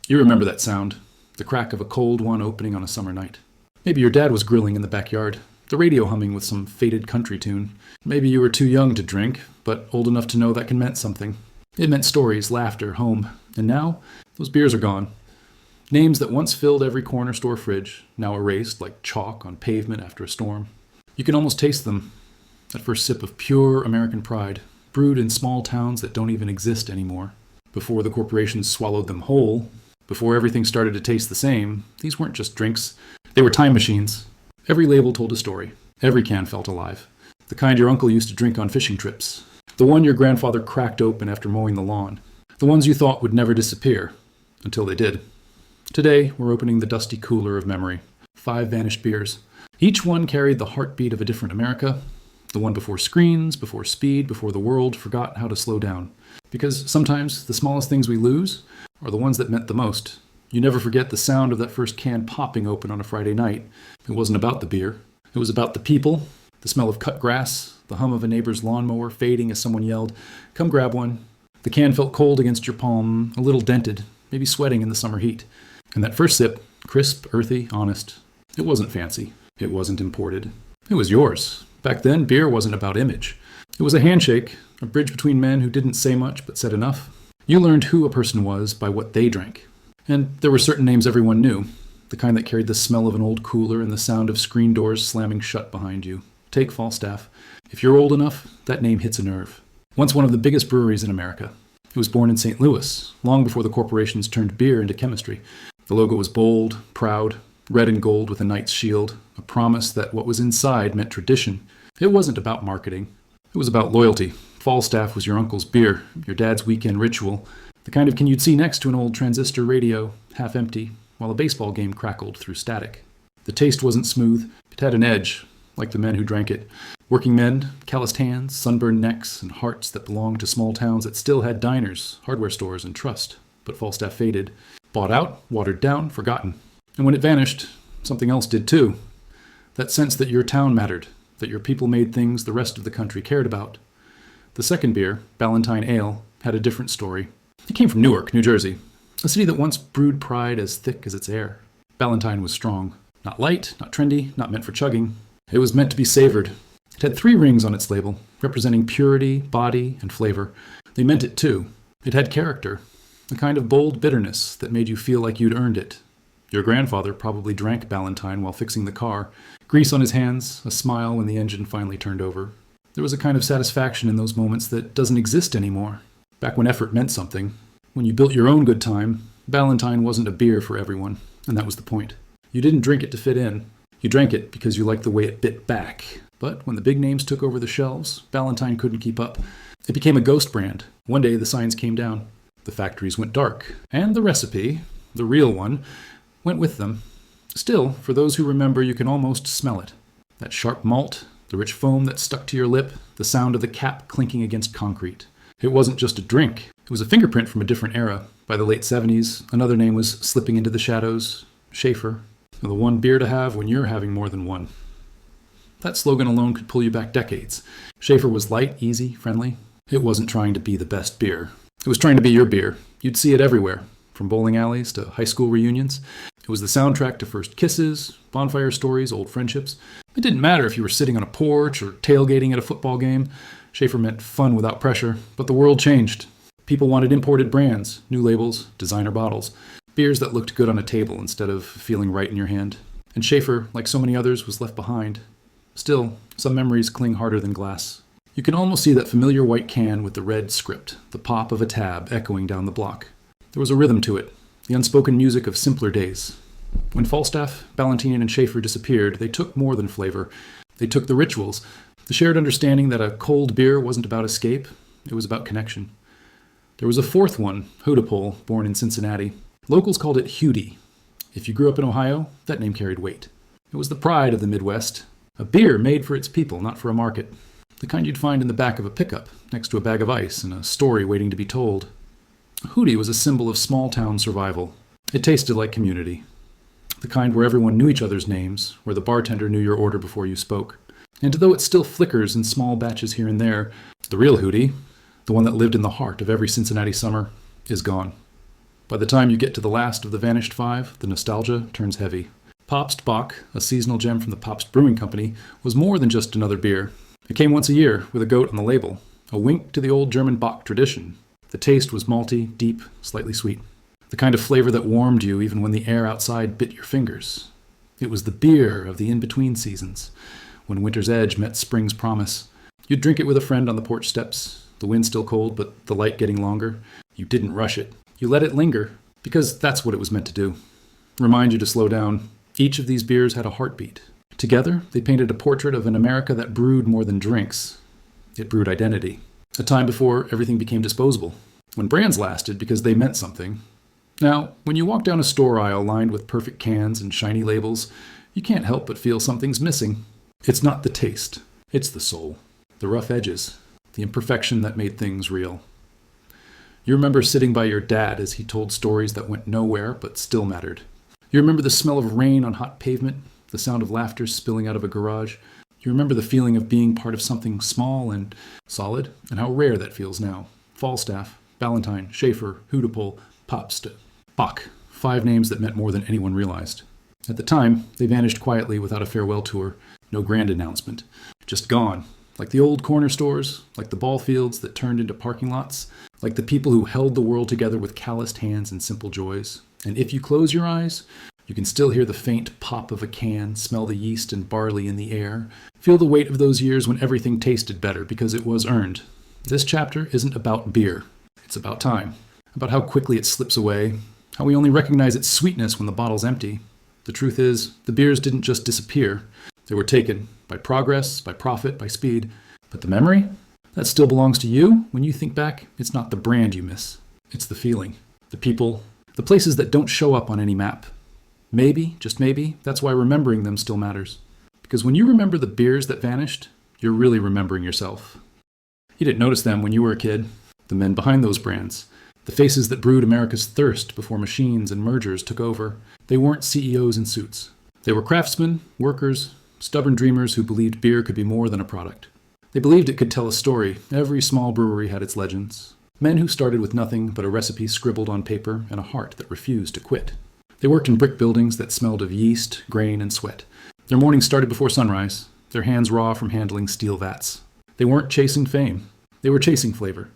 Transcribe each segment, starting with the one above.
You remember that sound, the crack of a cold one opening on a summer night. Maybe your dad was grilling in the backyard, the radio humming with some faded country tune. Maybe you were too young to drink, but old enough to know that can meant something. It meant stories, laughter, home. And now, those beers are gone. Names that once filled every corner store fridge, now erased like chalk on pavement after a storm. You can almost taste them. That first sip of pure American pride, brewed in small towns that don't even exist anymore. Before the corporations swallowed them whole, before everything started to taste the same, these weren't just drinks. They were time machines. Every label told a story. Every can felt alive. The kind your uncle used to drink on fishing trips. The one your grandfather cracked open after mowing the lawn. The ones you thought would never disappear, until they did. Today, we're opening the dusty cooler of memory. 5 vanished beers. Each one carried the heartbeat of a different America. The one before screens, before speed, before the world forgot how to slow down. Because sometimes the smallest things we lose are the ones that meant the most. You never forget the sound of that first can popping open on a Friday night. It wasn't about the beer. It was about the people, the smell of cut grass, the hum of a neighbor's lawnmower fading as someone yelled, "Come grab one." The can felt cold against your palm, a little dented, maybe sweating in the summer heat. And that first sip, crisp, earthy, honest. It wasn't fancy. It wasn't imported. It was yours. Back then, beer wasn't about image. It was a handshake, a bridge between men who didn't say much but said enough. You learned who a person was by what they drank. And there were certain names everyone knew, the kind that carried the smell of an old cooler and the sound of screen doors slamming shut behind you. Take Falstaff. If you're old enough, that name hits a nerve. Once one of the biggest breweries in America. It was born in St. Louis, long before the corporations turned beer into chemistry. The logo was bold, proud, red and gold with a knight's shield, a promise that what was inside meant tradition. It wasn't about marketing. It was about loyalty. Falstaff was your uncle's beer, your dad's weekend ritual, the kind of can you'd see next to an old transistor radio, half empty, while a baseball game crackled through static. The taste wasn't smooth. It had an edge, like the men who drank it. Working men, calloused hands, sunburned necks, and hearts that belonged to small towns that still had diners, hardware stores, and trust. But Falstaff faded. Bought out, watered down, forgotten. And when it vanished, something else did too. That sense that your town mattered, that your people made things the rest of the country cared about. The second beer, Ballantine Ale, had a different story. It came from Newark, New Jersey, a city that once brewed pride as thick as its air. Ballantine was strong. Not light, not trendy, not meant for chugging. It was meant to be savored. It had 3 rings on its label, representing purity, body, and flavor. They meant it too. It had character, a kind of bold bitterness that made you feel like you'd earned it. Your grandfather probably drank Ballantine while fixing the car, grease on his hands, a smile when the engine finally turned over. There was a kind of satisfaction in those moments that doesn't exist anymore. Back when effort meant something, when you built your own good time, Ballantine wasn't a beer for everyone, and that was the point. You didn't drink it to fit in. You drank it because you liked the way it bit back. But when the big names took over the shelves, Ballantine couldn't keep up. It became a ghost brand. One day the signs came down. The factories went dark. And the recipe, the real one, went with them. Still, for those who remember, you can almost smell it. That sharp malt, the rich foam that stuck to your lip, the sound of the cap clinking against concrete. It wasn't just a drink. It was a fingerprint from a different era. By the late 70s, another name was slipping into the shadows. Schaefer. The one beer to have when you're having more than one. That slogan alone could pull you back decades. Schaefer was light, easy, friendly. It wasn't trying to be the best beer. It was trying to be your beer. You'd see it everywhere, from bowling alleys to high school reunions. It was the soundtrack to first kisses, bonfire stories, old friendships. It didn't matter if you were sitting on a porch or tailgating at a football game. Schaefer meant fun without pressure, but the world changed. People wanted imported brands, new labels, designer bottles, beers that looked good on a table instead of feeling right in your hand. And Schaefer, like so many others, was left behind. Still, some memories cling harder than glass. You can almost see that familiar white can with the red script, the pop of a tab echoing down the block. There was a rhythm to it, the unspoken music of simpler days. When Falstaff, Ballantine, and Schaefer disappeared, they took more than flavor. They took the rituals, the shared understanding that a cold beer wasn't about escape, it was about connection. There was a fourth one, Hodapole, born in Cincinnati. Locals called it Hudie. If you grew up in Ohio, that name carried weight. It was the pride of the Midwest, a beer made for its people, not for a market. The kind you'd find in the back of a pickup, next to a bag of ice and a story waiting to be told. Hudie was a symbol of small-town survival. It tasted like community. The kind where everyone knew each other's names, where the bartender knew your order before you spoke. And though it still flickers in small batches here and there, the real Hudie, the one that lived in the heart of every Cincinnati summer, is gone. By the time you get to the last of the vanished five, the nostalgia turns heavy. Pabst Bock, a seasonal gem from the Pabst Brewing Company, was more than just another beer. It came once a year, with a goat on the label, a wink to the old German Bock tradition. The taste was malty, deep, slightly sweet. The kind of flavor that warmed you even when the air outside bit your fingers. It was the beer of the in-between seasons, when winter's edge met spring's promise. You'd drink it with a friend on the porch steps, the wind still cold, but the light getting longer. You didn't rush it. You let it linger, because that's what it was meant to do. Remind you to slow down. Each of these beers had a heartbeat. Together, they painted a portrait of an America that brewed more than drinks. It brewed identity. A time before everything became disposable, when brands lasted because they meant something. Now, when you walk down a store aisle lined with perfect cans and shiny labels, you can't help but feel something's missing. It's not the taste, it's the soul, the rough edges, the imperfection that made things real. You remember sitting by your dad as he told stories that went nowhere but still mattered. You remember the smell of rain on hot pavement, the sound of laughter spilling out of a garage. You remember the feeling of being part of something small and solid, and how rare that feels now. Falstaff, Ballantyne, Schaefer, Hudepol, Pabst, Bock, 5 names that meant more than anyone realized. At the time, they vanished quietly without a farewell tour, no grand announcement. Just gone. Like the old corner stores, like the ball fields that turned into parking lots, like the people who held the world together with calloused hands and simple joys. And if you close your eyes, you can still hear the faint pop of a can, smell the yeast and barley in the air, feel the weight of those years when everything tasted better because it was earned. This chapter isn't about beer. It's about time, about how quickly it slips away, how we only recognize its sweetness when the bottle's empty. The truth is, the beers didn't just disappear. They were taken by progress, by profit, by speed. But the memory? That still belongs to you. When you think back, it's not the brand you miss. It's the feeling, the people, the places that don't show up on any map. Maybe, just maybe, that's why remembering them still matters. Because when you remember the beers that vanished, you're really remembering yourself. You didn't notice them when you were a kid. The men behind those brands. The faces that brewed America's thirst before machines and mergers took over. They weren't CEOs in suits. They were craftsmen, workers, stubborn dreamers who believed beer could be more than a product. They believed it could tell a story. Every small brewery had its legends. Men who started with nothing but a recipe scribbled on paper and a heart that refused to quit. They worked in brick buildings that smelled of yeast, grain, and sweat. Their mornings started before sunrise, their hands raw from handling steel vats. They weren't chasing fame. They were chasing flavor.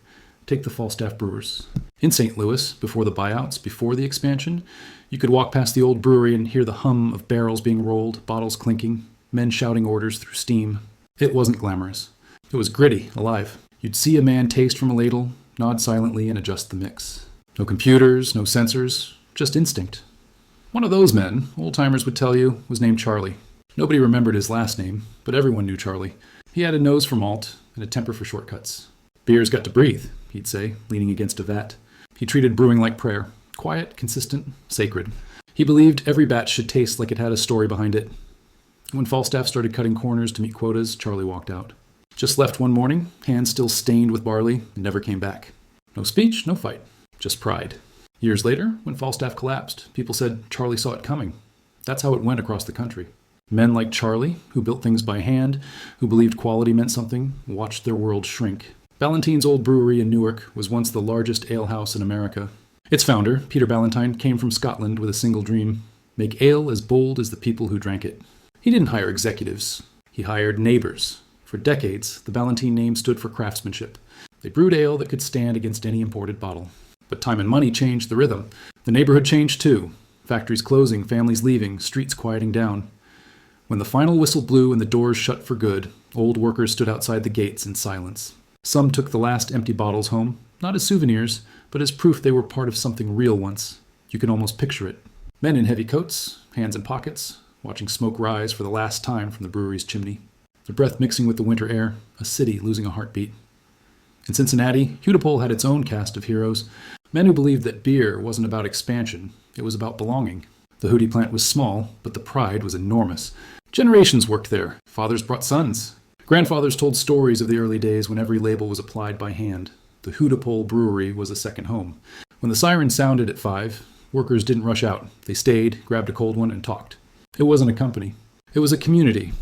Take the Falstaff Brewers. In St. Louis, before the buyouts, before the expansion, you could walk past the old brewery and hear the hum of barrels being rolled, bottles clinking, men shouting orders through steam. It wasn't glamorous. It was gritty, alive. You'd see a man taste from a ladle, nod silently, and adjust the mix. No computers, no sensors, just instinct. One of those men, old-timers would tell you, was named Charlie. Nobody remembered his last name, but everyone knew Charlie. He had a nose for malt and a temper for shortcuts. Beer's got to breathe, he'd say, leaning against a vat. He treated brewing like prayer. Quiet, consistent, sacred. He believed every batch should taste like it had a story behind it. When Falstaff started cutting corners to meet quotas, Charlie walked out. Just left one morning, hands still stained with barley, and never came back. No speech, no fight. Just pride. Years later, when Falstaff collapsed, people said Charlie saw it coming. That's how it went across the country. Men like Charlie, who built things by hand, who believed quality meant something, watched their world shrink. Ballantyne's old brewery in Newark was once the largest alehouse in America. Its founder, Peter Ballantyne, came from Scotland with a single dream: make ale as bold as the people who drank it. He didn't hire executives. He hired neighbors. For decades, the Ballantyne name stood for craftsmanship. They brewed ale that could stand against any imported bottle. But time and money changed the rhythm. The neighborhood changed too. Factories closing, families leaving, streets quieting down. When the final whistle blew and the doors shut for good, old workers stood outside the gates in silence. Some took the last empty bottles home, not as souvenirs, but as proof they were part of something real once. You can almost picture it. Men in heavy coats, hands in pockets, watching smoke rise for the last time from the brewery's chimney. Their breath mixing with the winter air, a city losing a heartbeat. In Cincinnati, Hudepol had its own cast of heroes, men who believed that beer wasn't about expansion, it was about belonging. The Hootie plant was small, but the pride was enormous. Generations worked there. Fathers brought sons. Grandfathers told stories of the early days when every label was applied by hand. The Hudepol brewery was a second home. When the siren sounded at 5, workers didn't rush out. They stayed, grabbed a cold one, and talked. It wasn't a company. It was a community.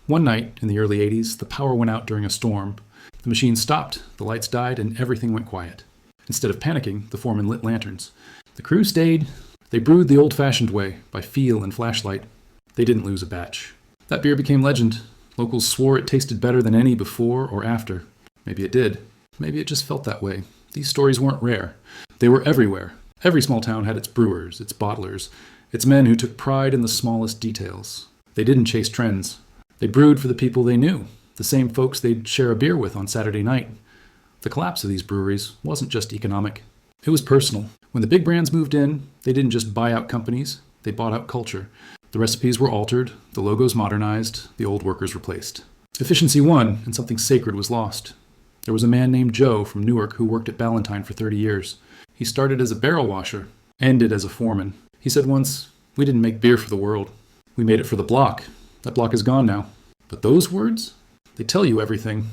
One night, in the early 80s, the power went out during a storm. The machine stopped, the lights died, and everything went quiet. Instead of panicking, the foreman lit lanterns. The crew stayed. They brewed the old-fashioned way, by feel and flashlight. They didn't lose a batch. That beer became legend. Locals swore it tasted better than any before or after. Maybe it did. Maybe it just felt that way. These stories weren't rare. They were everywhere. Every small town had its brewers, its bottlers, its men who took pride in the smallest details. They didn't chase trends. They brewed for the people they knew, the same folks they'd share a beer with on Saturday night. The collapse of these breweries wasn't just economic. It was personal. When the big brands moved in, they didn't just buy out companies, they bought out culture. The recipes were altered, the logos modernized, the old workers replaced. Efficiency won, and something sacred was lost. There was a man named Joe from Newark who worked at Ballantine for 30 years. He started as a barrel washer, ended as a foreman. He said once, "We didn't make beer for the world. We made it for the block. That block is gone now." But those words, they tell you everything.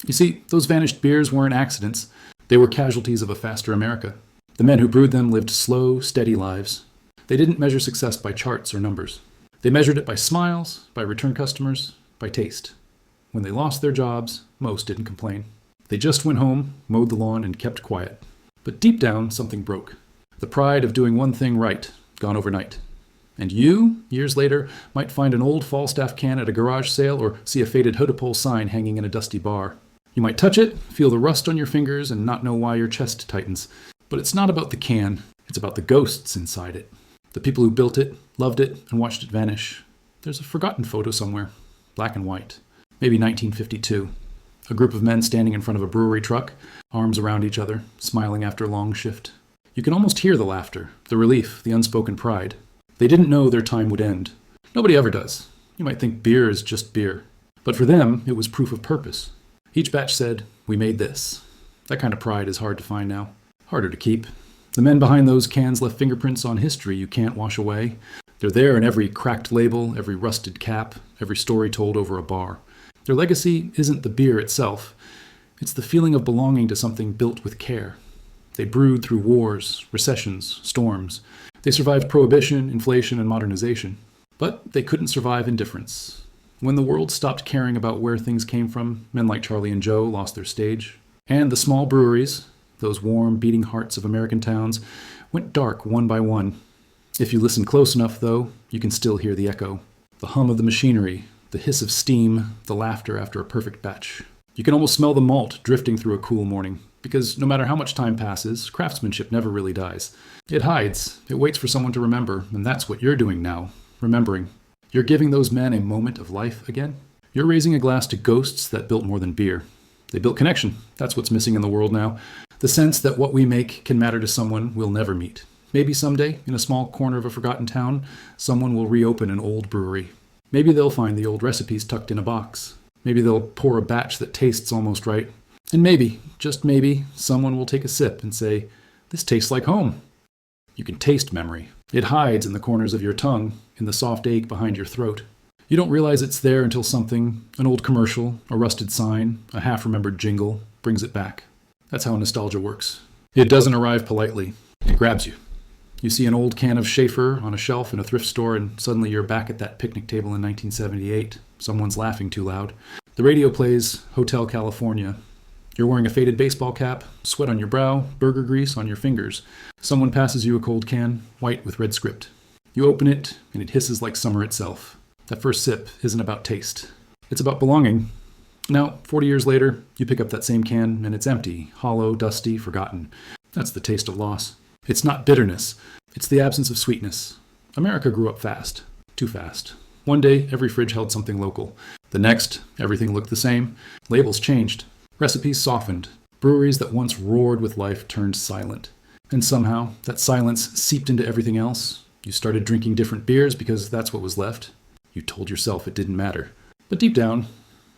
You see, those vanished beers weren't accidents. They were casualties of a faster America. The men who brewed them lived slow, steady lives. They didn't measure success by charts or numbers. They measured it by smiles, by return customers, by taste. When they lost their jobs, most didn't complain. They just went home, mowed the lawn, and kept quiet. But deep down, something broke. The pride of doing one thing right, gone overnight. And you, years later, might find an old Falstaff can at a garage sale or see a faded Hodapole sign hanging in a dusty bar. You might touch it, feel the rust on your fingers, and not know why your chest tightens. But it's not about the can. It's about the ghosts inside it. The people who built it, loved it, and watched it vanish. There's a forgotten photo somewhere, black and white. Maybe 1952. A group of men standing in front of a brewery truck, arms around each other, smiling after a long shift. You can almost hear the laughter, the relief, the unspoken pride. They didn't know their time would end. Nobody ever does. You might think beer is just beer. But for them, it was proof of purpose. Each batch said, "We made this." That kind of pride is hard to find now. Harder to keep. The men behind those cans left fingerprints on history you can't wash away. They're there in every cracked label, every rusted cap, every story told over a bar. Their legacy isn't the beer itself. It's the feeling of belonging to something built with care. They brewed through wars, recessions, storms. They survived prohibition, inflation, and modernization. But they couldn't survive indifference. When the world stopped caring about where things came from, men like Charlie and Joe lost their stage. And the small breweries, those warm, beating hearts of American towns, went dark one by one. If you listen close enough, though, you can still hear the echo. The hum of the machinery, the hiss of steam, the laughter after a perfect batch. You can almost smell the malt drifting through a cool morning, because no matter how much time passes, craftsmanship never really dies. It hides, it waits for someone to remember, and that's what you're doing now, remembering. You're giving those men a moment of life again. You're raising a glass to ghosts that built more than beer. They built connection. That's what's missing in the world now. The sense that what we make can matter to someone we'll never meet. Maybe someday, in a small corner of a forgotten town, someone will reopen an old brewery. Maybe they'll find the old recipes tucked in a box. Maybe they'll pour a batch that tastes almost right. And maybe, just maybe, someone will take a sip and say, "This tastes like home." You can taste memory. It hides in the corners of your tongue, in the soft ache behind your throat. You don't realize it's there until something, an old commercial, a rusted sign, a half-remembered jingle, brings it back. That's how nostalgia works. It doesn't arrive politely. It grabs you. You see an old can of Schaefer on a shelf in a thrift store, and suddenly you're back at that picnic table in 1978. Someone's laughing too loud. The radio plays Hotel California. You're wearing a faded baseball cap, sweat on your brow, burger grease on your fingers. Someone passes you a cold can, white with red script. You open it, and it hisses like summer itself. That first sip isn't about taste. It's about belonging. Now, 40 years later, you pick up that same can, and it's empty, hollow, dusty, forgotten. That's the taste of loss. It's not bitterness. It's the absence of sweetness. America grew up fast. Too fast. One day, every fridge held something local. The next, everything looked the same. Labels changed. Recipes softened. Breweries that once roared with life turned silent. And somehow, that silence seeped into everything else. You started drinking different beers because that's what was left. You told yourself it didn't matter. But deep down,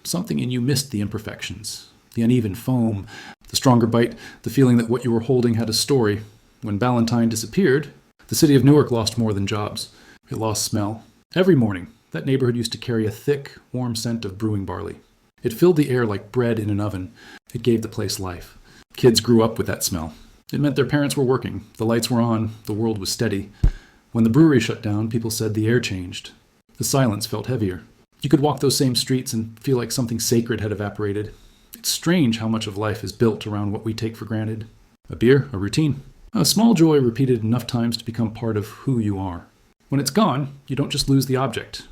something in you missed the imperfections. The uneven foam, the stronger bite, the feeling that what you were holding had a story. When Ballantine disappeared, the city of Newark lost more than jobs. It lost smell. Every morning, that neighborhood used to carry a thick, warm scent of brewing barley. It filled the air like bread in an oven. It gave the place life. Kids grew up with that smell. It meant their parents were working. The lights were on. The world was steady. When the brewery shut down, people said the air changed. The silence felt heavier. You could walk those same streets and feel like something sacred had evaporated. It's strange how much of life is built around what we take for granted. A beer, a routine. A small joy repeated enough times to become part of who you are. When it's gone, you don't just lose the object.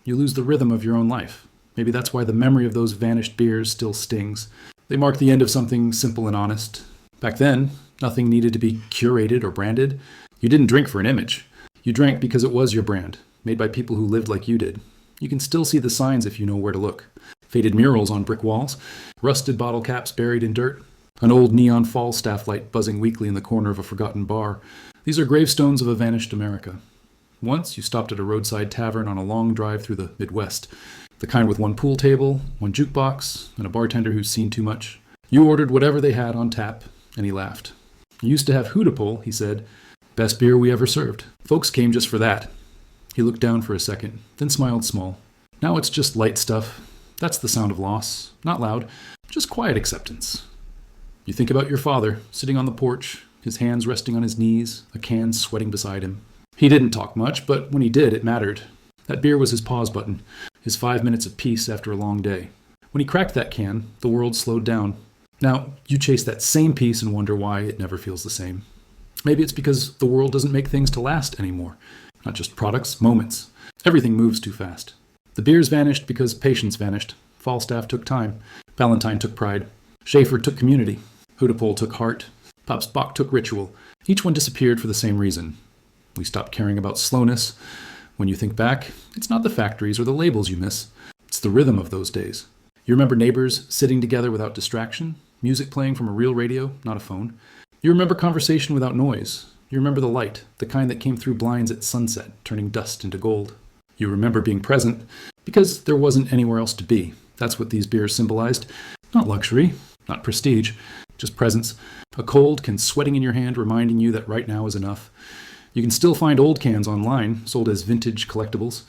You lose the rhythm of your own life. Maybe that's why the memory of those vanished beers still stings. They mark the end of something simple and honest. Back then, nothing needed to be curated or branded. You didn't drink for an image. You drank because it was your brand, made by people who lived like you did. You can still see the signs if you know where to look. Faded murals on brick walls, rusted bottle caps buried in dirt, an old neon Falstaff light buzzing weakly in the corner of a forgotten bar. These are gravestones of a vanished America. Once you stopped at a roadside tavern on a long drive through the Midwest, the kind with one pool table, one jukebox, and a bartender who's seen too much. You ordered whatever they had on tap, and he laughed. You used to have Hootapole, he said. Best beer we ever served. Folks came just for that. He looked down for a second, then smiled small. Now it's just light stuff. That's the sound of loss. Not loud, just quiet acceptance. You think about your father, sitting on the porch, his hands resting on his knees, a can sweating beside him. He didn't talk much, but when he did, it mattered. That beer was his pause button, his 5 minutes of peace after a long day. When he cracked that can, the world slowed down. Now, you chase that same peace and wonder why it never feels the same. Maybe it's because the world doesn't make things to last anymore. Not just products, moments. Everything moves too fast. The beers vanished because patience vanished. Falstaff took time. Valentine took pride. Schaefer took community. Hootapole took heart. Pop's Bach took ritual. Each one disappeared for the same reason. We stopped caring about slowness. When you think back, it's not the factories or the labels you miss. It's the rhythm of those days. You remember neighbors sitting together without distraction, music playing from a real radio, not a phone. You remember conversation without noise. You remember the light, the kind that came through blinds at sunset, turning dust into gold. You remember being present because there wasn't anywhere else to be. That's what these beers symbolized. Not luxury, not prestige, just presence. A cold can sweating in your hand reminding you that right now is enough. You can still find old cans online, sold as vintage collectibles.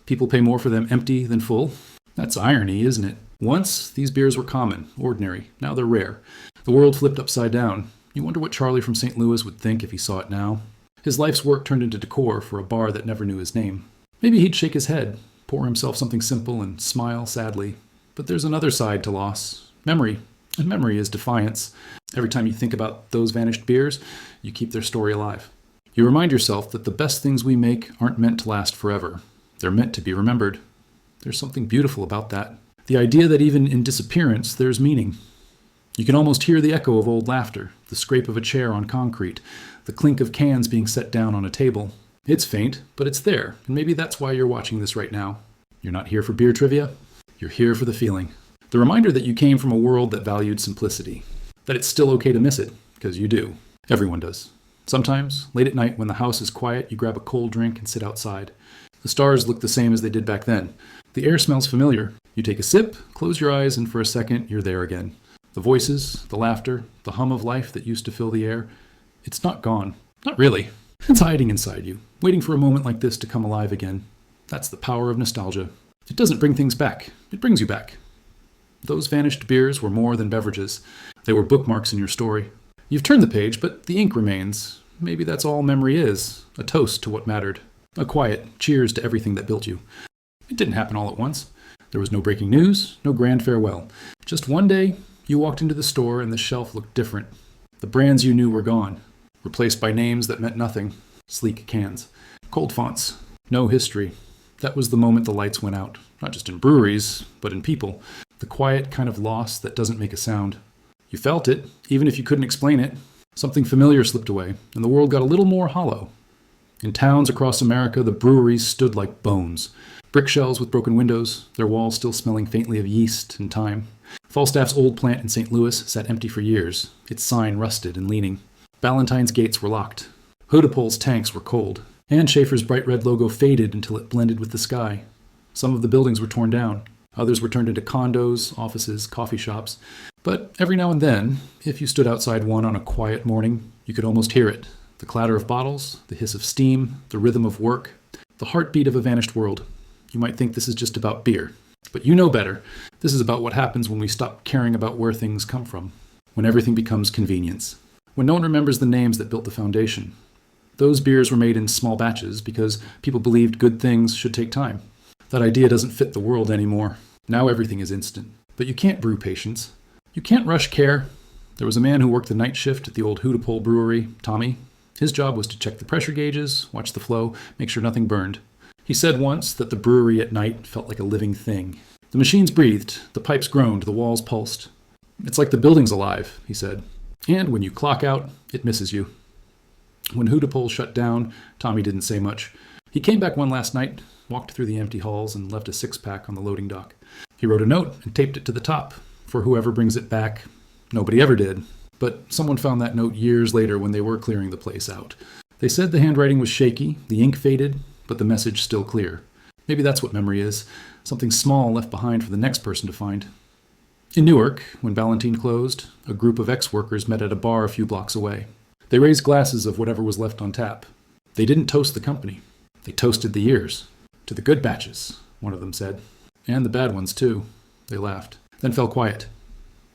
People pay more for them empty than full. That's irony, isn't it? Once, these beers were common, ordinary. Now they're rare. The world flipped upside down. You wonder what Charlie from St. Louis would think if he saw it now. His life's work turned into decor for a bar that never knew his name. Maybe he'd shake his head, pour himself something simple, and smile sadly. But there's another side to loss. Memory. And memory is defiance. Every time you think about those vanished beers, you keep their story alive. You remind yourself that the best things we make aren't meant to last forever. They're meant to be remembered. There's something beautiful about that. The idea that even in disappearance, there's meaning. You can almost hear the echo of old laughter, the scrape of a chair on concrete, the clink of cans being set down on a table. It's faint, but it's there, and maybe that's why you're watching this right now. You're not here for beer trivia. You're here for the feeling. The reminder that you came from a world that valued simplicity. That it's still okay to miss it, because you do. Everyone does. Sometimes, late at night when the house is quiet, you grab a cold drink and sit outside. The stars look the same as they did back then. The air smells familiar. You take a sip, close your eyes, and for a second, you're there again. The voices, the laughter, the hum of life that used to fill the air. It's not gone. Not really. It's hiding inside you, waiting for a moment like this to come alive again. That's the power of nostalgia. It doesn't bring things back. It brings you back. Those vanished beers were more than beverages. They were bookmarks in your story. You've turned the page, but the ink remains. Maybe that's all memory is, a toast to what mattered. A quiet cheers to everything that built you. It didn't happen all at once. There was no breaking news, no grand farewell. Just one day, you walked into the store and the shelf looked different. The brands you knew were gone, replaced by names that meant nothing. Sleek cans. Cold fonts. No history. That was the moment the lights went out. Not just in breweries, but in people. The quiet kind of loss that doesn't make a sound. You felt it, even if you couldn't explain it. Something familiar slipped away, and the world got a little more hollow. In towns across America, the breweries stood like bones. Brick shells with broken windows, their walls still smelling faintly of yeast and time. Falstaff's old plant in St. Louis sat empty for years, its sign rusted and leaning. Valentine's gates were locked. Hootapole's tanks were cold, and Schaefer's bright red logo faded until it blended with the sky. Some of the buildings were torn down. Others were turned into condos, offices, coffee shops. But every now and then, if you stood outside one on a quiet morning, you could almost hear it. The clatter of bottles, the hiss of steam, the rhythm of work, the heartbeat of a vanished world. You might think this is just about beer. But you know better. This is about what happens when we stop caring about where things come from. When everything becomes convenience. When no one remembers the names that built the foundation. Those beers were made in small batches because people believed good things should take time. That idea doesn't fit the world anymore. Now everything is instant. But you can't brew patience. You can't rush care. There was a man who worked the night shift at the old Hootapole brewery, Tommy. His job was to check the pressure gauges, watch the flow, make sure nothing burned. He said once that the brewery at night felt like a living thing. The machines breathed, the pipes groaned, the walls pulsed. It's like the building's alive, he said. And when you clock out, it misses you. When Hootapole shut down, Tommy didn't say much. He came back one last night, walked through the empty halls, and left a six-pack on the loading dock. He wrote a note and taped it to the top. For whoever brings it back. Nobody ever did. But someone found that note years later when they were clearing the place out. They said the handwriting was shaky, the ink faded, but the message still clear. Maybe that's what memory is. Something small left behind for the next person to find. In Newark, when Ballantine closed, a group of ex-workers met at a bar a few blocks away. They raised glasses of whatever was left on tap. They didn't toast the company. They toasted the years. To the good batches, one of them said. And the bad ones, too. They laughed, then fell quiet.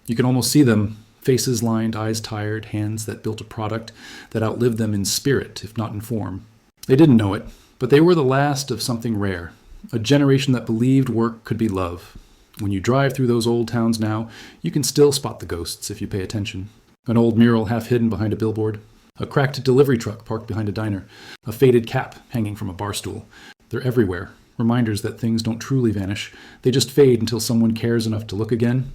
You can almost see them, faces lined, eyes tired, hands that built a product that outlived them in spirit, if not in form. They didn't know it, but they were the last of something rare, a generation that believed work could be love. When you drive through those old towns now, you can still spot the ghosts if you pay attention. An old mural half hidden behind a billboard, a cracked delivery truck parked behind a diner, a faded cap hanging from a bar stool. They're everywhere, reminders that things don't truly vanish. They just fade until someone cares enough to look again.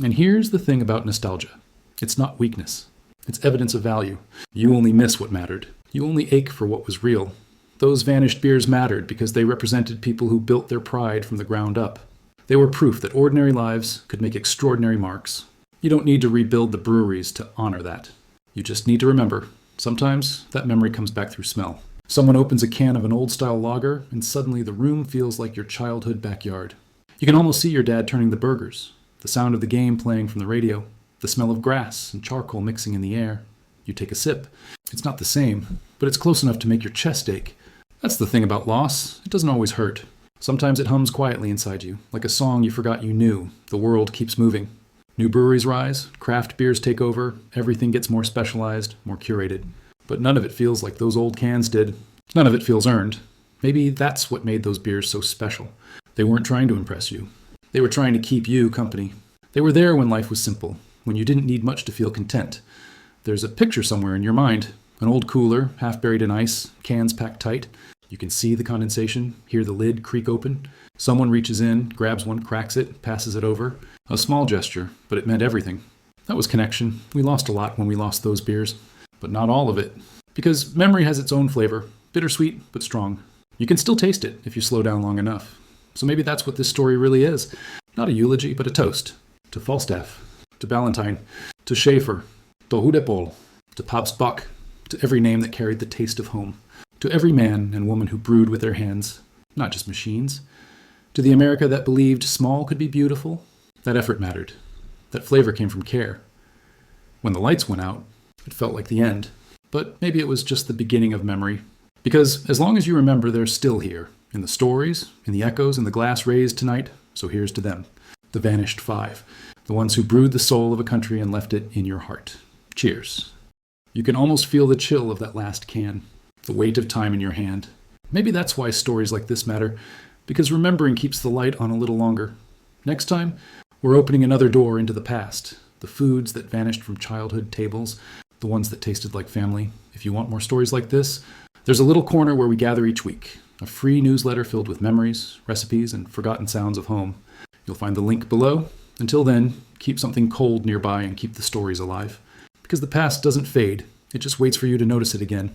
And here's the thing about nostalgia. It's not weakness. It's evidence of value. You only miss what mattered. You only ache for what was real. Those vanished beers mattered because they represented people who built their pride from the ground up. They were proof that ordinary lives could make extraordinary marks. You don't need to rebuild the breweries to honor that. You just need to remember. Sometimes that memory comes back through smell. Someone opens a can of an old-style lager, and suddenly the room feels like your childhood backyard. You can almost see your dad turning the burgers. The sound of the game playing from the radio, the smell of grass and charcoal mixing in the air. You take a sip. It's not the same, but it's close enough to make your chest ache. That's the thing about loss. It doesn't always hurt. Sometimes it hums quietly inside you, like a song you forgot you knew. The world keeps moving. New breweries rise, craft beers take over, everything gets more specialized, more curated. But none of it feels like those old cans did. None of it feels earned. Maybe that's what made those beers so special. They weren't trying to impress you. They were trying to keep you company. They were there when life was simple, when you didn't need much to feel content. There's a picture somewhere in your mind, an old cooler, half buried in ice, cans packed tight. You can see the condensation, hear the lid creak open. Someone reaches in, grabs one, cracks it, passes it over. A small gesture, but it meant everything. That was connection. We lost a lot when we lost those beers, but not all of it. Because memory has its own flavor, bittersweet but strong. You can still taste it if you slow down long enough. So maybe that's what this story really is. Not a eulogy, but a toast. To Falstaff, to Ballantine, to Schaefer, to Hootapole, to Pops Buck, to every name that carried the taste of home. To every man and woman who brewed with their hands, not just machines. To the America that believed small could be beautiful. That effort mattered. That flavor came from care. When the lights went out, it felt like the end. But maybe it was just the beginning of memory. Because as long as you remember, they're still here. In the stories, in the echoes, in the glass raised tonight. So here's to them. The vanished five. The ones who brewed the soul of a country and left it in your heart. Cheers. You can almost feel the chill of that last can. The weight of time in your hand. Maybe that's why stories like this matter. Because remembering keeps the light on a little longer. Next time, we're opening another door into the past. The foods that vanished from childhood tables. The ones that tasted like family. If you want more stories like this, there's a little corner where we gather each week. A free newsletter filled with memories, recipes, and forgotten sounds of home. You'll find the link below. Until then, keep something cold nearby and keep the stories alive. Because the past doesn't fade. It just waits for you to notice it again.